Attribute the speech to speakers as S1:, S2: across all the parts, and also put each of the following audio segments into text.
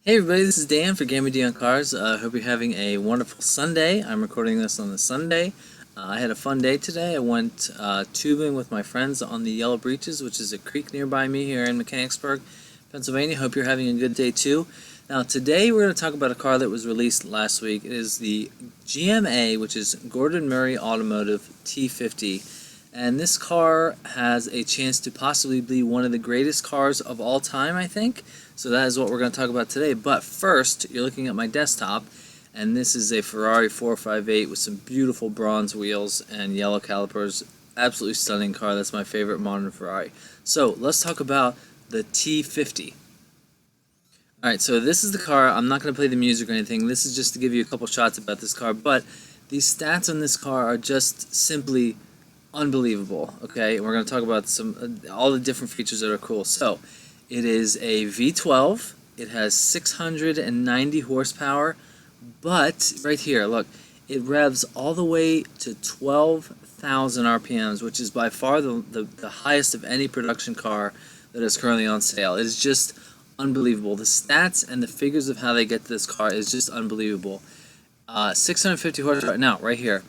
S1: Hey everybody, this is Dan for GemmyD on Cars. Hope you're having a wonderful Sunday. I'm recording this on the Sunday. I had a fun day today. I went tubing with my friends on the Yellow Breeches, which is a creek nearby me here in Mechanicsburg, Pennsylvania. Hope you're having a good day too. Now today we're going to talk about a car that was released last week. It is the GMA, which is Gordon Murray Automotive T50. And this car has a chance to possibly be one of the greatest cars of all time, I think. So that is what we're going to talk about today. But first, you're looking at my desktop, and this is a Ferrari 458 with some beautiful bronze wheels and yellow calipers. Absolutely stunning car. That's my favorite modern Ferrari. So let's talk about the T50. Alright, so this is the car. I'm not going to play the music or anything. This is just to give you a couple shots about this car. But these stats on this car are just simply unbelievable. Okay, we're going to talk about all the different features that are cool. So it is a V12. It has 690 horsepower, but right here, look, it revs all the way to 12,000 RPMs, which is by far the highest of any production car that is currently on sale. It is just unbelievable. The stats and the figures of how they get to this car is just unbelievable. 650 horsepower. Now, right here,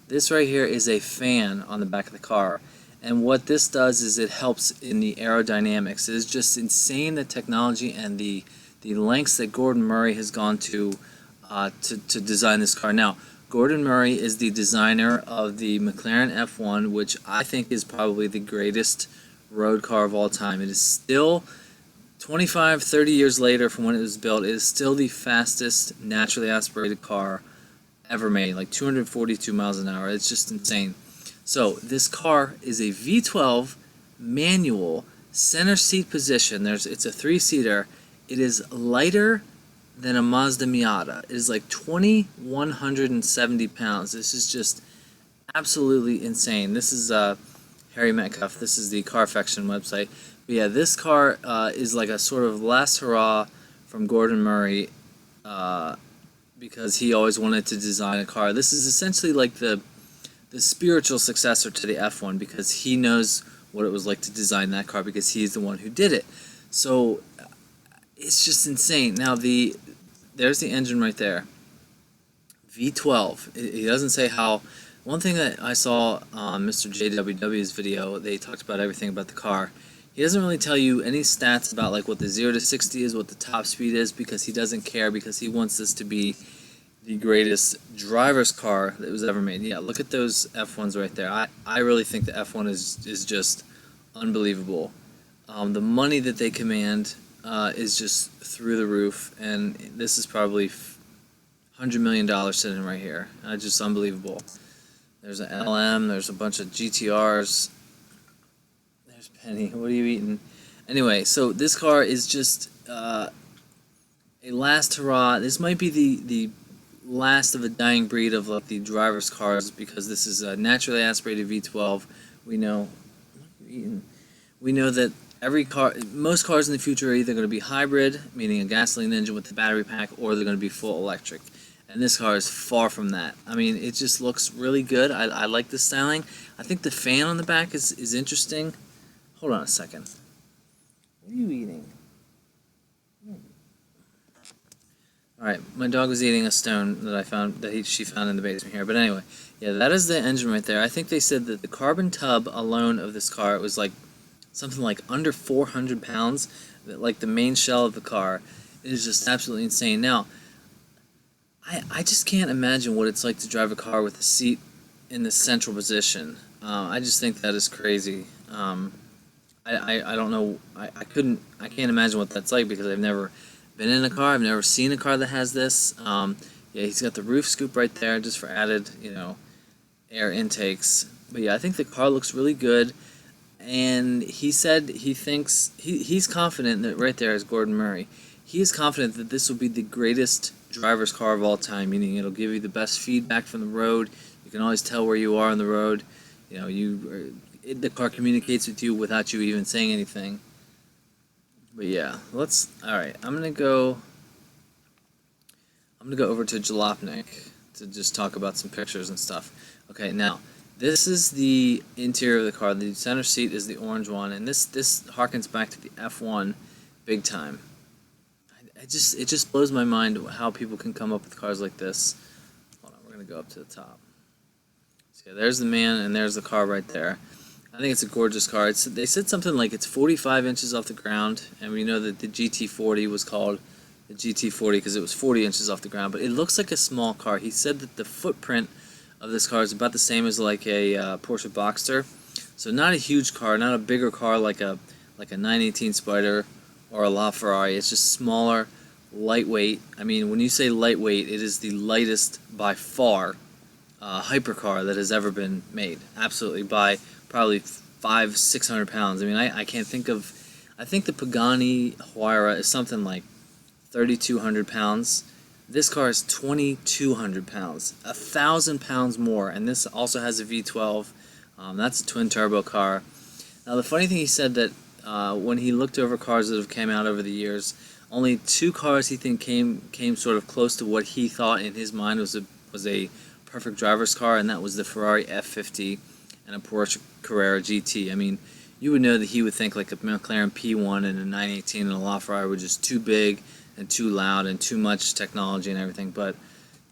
S1: this right here is a fan on the back of the car. And what this does is it helps in the aerodynamics. It is just insane, the technology and the lengths that Gordon Murray has gone to design this car. Now, Gordon Murray is the designer of the McLaren F1, which I think is probably the greatest road car of all time. It is still 25, 30 years later from when it was built. It is still the fastest naturally aspirated car ever made, like 242 miles an hour. It's just insane. So this car is a V12 manual center seat position. It's a three-seater. It is lighter than a Mazda Miata. It is like 2,170 pounds. This is just absolutely insane. This is Harry Metcalf. This is the Carfaction website. But yeah, this car is like a sort of last hurrah from Gordon Murray because he always wanted to design a car. This is essentially like the spiritual successor to the F1 because he knows what it was like to design that car because he's the one who did it. So it's just insane. Now there's the engine right there. V12. He doesn't say how. One thing that I saw on Mr. JWW's video, they talked about everything about the car. He doesn't really tell you any stats about like what the 0 to 60 is, what the top speed is, because he doesn't care, because he wants this to be the greatest driver's car that was ever made. Yeah, look at those F1s right there. I really think the F1 is just unbelievable. The money that they command is just through the roof, and this is probably $100 million sitting right here. Just unbelievable. There's an LM, there's a bunch of GTRs. There's Penny. What are you eating? Anyway, so this car is just a last hurrah. This might be the last of a dying breed of like the driver's cars because this is a naturally aspirated V12. We know that most cars in the future are either going to be hybrid, meaning a gasoline engine with the battery pack, or they're going to be full electric. And this car is far from that. I mean, it just looks really good. I like the styling. I think the fan on the back is interesting. Hold on a second. What are you eating? Alright, my dog was eating a stone that I found, she found in the basement here. But anyway, yeah, that is the engine right there. I think they said that the carbon tub alone of this car, it was like something like under 400 pounds, like the main shell of the car. It is just absolutely insane. Now, I just can't imagine what it's like to drive a car with a seat in the central position. I just think that is crazy. I don't know, I can't imagine what that's like because I've never been in a car. I've never seen a car that has this. Yeah, he's got the roof scoop right there just for added, air intakes. But yeah, I think the car looks really good. And he said he thinks, he's confident that right there is Gordon Murray. He is confident that this will be the greatest driver's car of all time, meaning it'll give you the best feedback from the road. You can always tell where you are on the road. The car communicates with you without you even saying anything. But yeah, alright, I'm gonna go over to Jalopnik to just talk about some pictures and stuff. Okay, now, this is the interior of the car. The center seat is the orange one, and this harkens back to the F1 big time. it just blows my mind how people can come up with cars like this. Hold on, we're gonna go up to the top. So yeah, there's the man, and there's the car right there. I think it's a gorgeous car. They said something like it's 45 inches off the ground, and we know that the GT40 was called the GT40 because it was 40 inches off the ground, but it looks like a small car. He said that the footprint of this car is about the same as like a Porsche Boxster, so not a huge car, not a bigger car like a 918 Spider or a LaFerrari. It's just smaller, lightweight. I mean, when you say lightweight, it is the lightest by far hypercar that has ever been made. Absolutely, by probably 500-600 pounds. I mean, I can't think of. I think the Pagani Huayra is something like 3,200 pounds. This car is 2,200 pounds, 1,000 pounds more, and this also has a V12. That's a twin turbo car. Now, the funny thing, he said that when he looked over cars that have came out over the years, only 2 cars he think came sort of close to what he thought in his mind was a perfect driver's car, and that was the Ferrari F50 and a Porsche Carrera GT. I mean, you would know that he would think like a McLaren P1 and a 918 and a LaFerrari were just too big and too loud and too much technology and everything. But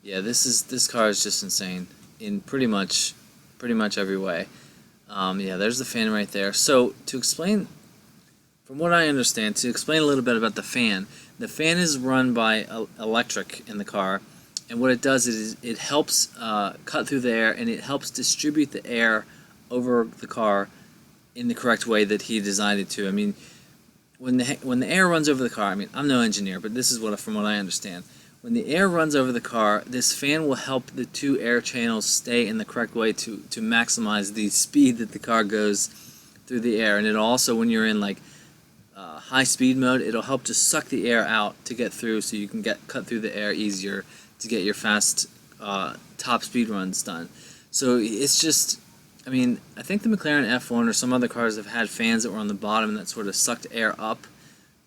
S1: yeah, this car is just insane in pretty much every way. Yeah, there's the fan right there. So to explain, from what I understand, to explain a little bit about the fan is run by electric in the car, and what it does is it helps cut through the air, and it helps distribute the air over the car in the correct way that he designed it to. I mean, when the air runs over the car, I mean, I'm no engineer, but this is from what I understand. When the air runs over the car, this fan will help the 2 air channels stay in the correct way to maximize the speed that the car goes through the air. And it'll also, when you're in like high speed mode, it'll help to suck the air out to get through, so you can cut through the air easier to get your fast top speed runs done. So it's just, I mean, I think the McLaren F1 or some other cars have had fans that were on the bottom that sort of sucked air up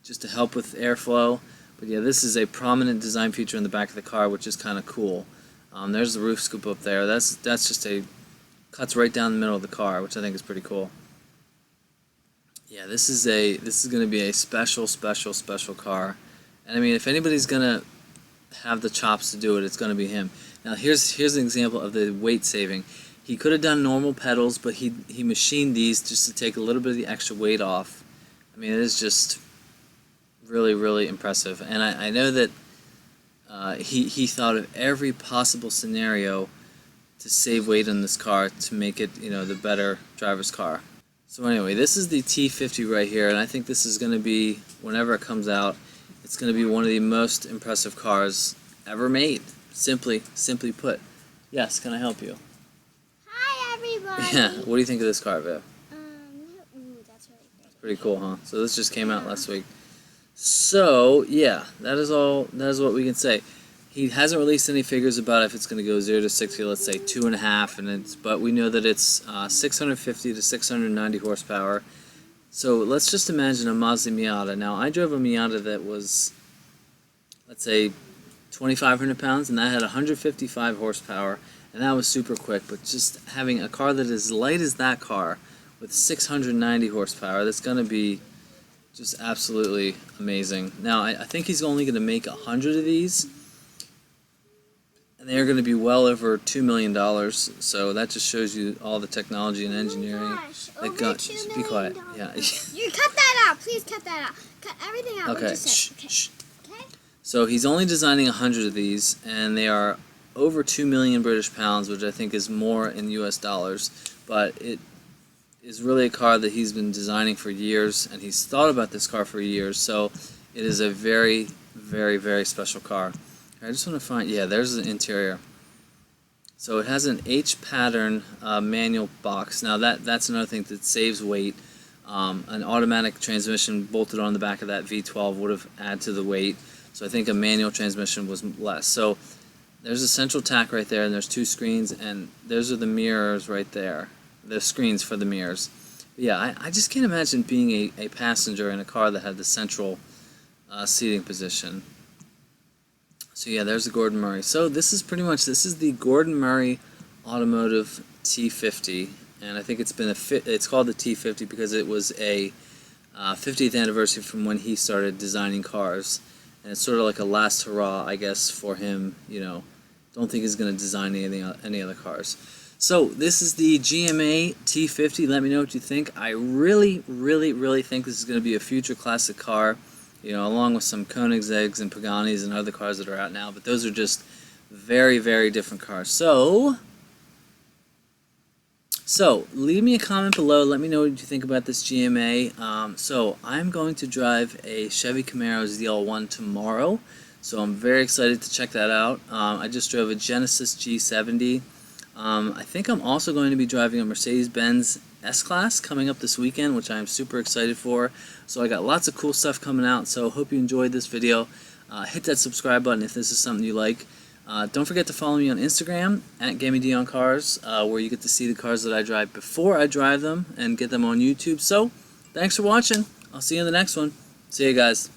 S1: just to help with airflow. But yeah, this is a prominent design feature in the back of the car, which is kind of cool. There's the roof scoop up there. That's just cuts right down the middle of the car, which I think is pretty cool. Yeah, this is going to be a special car. And I mean, if anybody's going to have the chops to do it, it's going to be him. Now here's an example of the weight saving. He could have done normal pedals, but he machined these just to take a little bit of the extra weight off. I mean, it is just really impressive. And I know that he thought of every possible scenario to save weight on this car to make it, the better driver's car. So anyway, this is the T50 right here, and I think this is going to be, whenever it comes out, it's going to be one of the most impressive cars ever made. Simply put. Yes, can I help you?
S2: Hi, everybody.
S1: Yeah, what do you think of this car, Viv?
S2: That's really great.
S1: Pretty cool, huh? So this just came out last week. So yeah, that is what we can say. He hasn't released any figures about if it's going to go 0 to 60, let's say 2.5, but we know that it's 650 to 690 horsepower. So let's just imagine a Mazda Miata. Now, I drove a Miata that was, let's say, 2,500 pounds, and that had 155 horsepower, and that was super quick. But just having a car that is light as that car with 690 horsepower, that's going to be just absolutely amazing. Now, I think he's only going to make 100 of these, and they're going to be well over $2 million. So that just shows you all the technology and engineering.
S2: Oh my gosh, over $2 million.
S1: Be quiet. Yeah.
S2: You cut that out. Please cut that out. Cut everything out.
S1: Okay.
S2: Shh. Okay.
S1: So he's only designing 100 of these, and they are over 2 million British pounds, which I think is more in US dollars. But it is really a car that he's been designing for years, and he's thought about this car for years. So it is a very special car. I just want to find, yeah, there's the interior. So it has an H pattern manual box. Now that's another thing that saves weight. An automatic transmission bolted on the back of that V12 would have added to the weight. So I think a manual transmission was less. So there's a central tack right there, and there's 2 screens, and those are the mirrors right there. The screens for the mirrors. But yeah, I just can't imagine being a passenger in a car that had the central seating position. So yeah, there's the Gordon Murray. So this is the Gordon Murray Automotive T50, and I think it's called the T50 because it was a 50th anniversary from when he started designing cars. and it's sort of like a last hurrah, I guess, for him. Don't think he's going to design any other cars. So this is the GMA T50. Let me know what you think. I really, really, really think this is going to be a future classic car, along with some Koenigsegg's and Pagani's and other cars that are out now. But those are just very, very different cars. So leave me a comment below. Let me know what you think about this GMA. So I'm going to drive a Chevy Camaro ZL1 tomorrow. So I'm very excited to check that out. I just drove a Genesis G70. I think I'm also going to be driving a Mercedes-Benz S-Class coming up this weekend, which I'm super excited for. So I got lots of cool stuff coming out, so hope you enjoyed this video. Hit that subscribe button if this is something you like. Don't forget to follow me on Instagram, at GemmyD on Cars, where you get to see the cars that I drive before I drive them and get them on YouTube. So, thanks for watching. I'll see you in the next one. See you guys.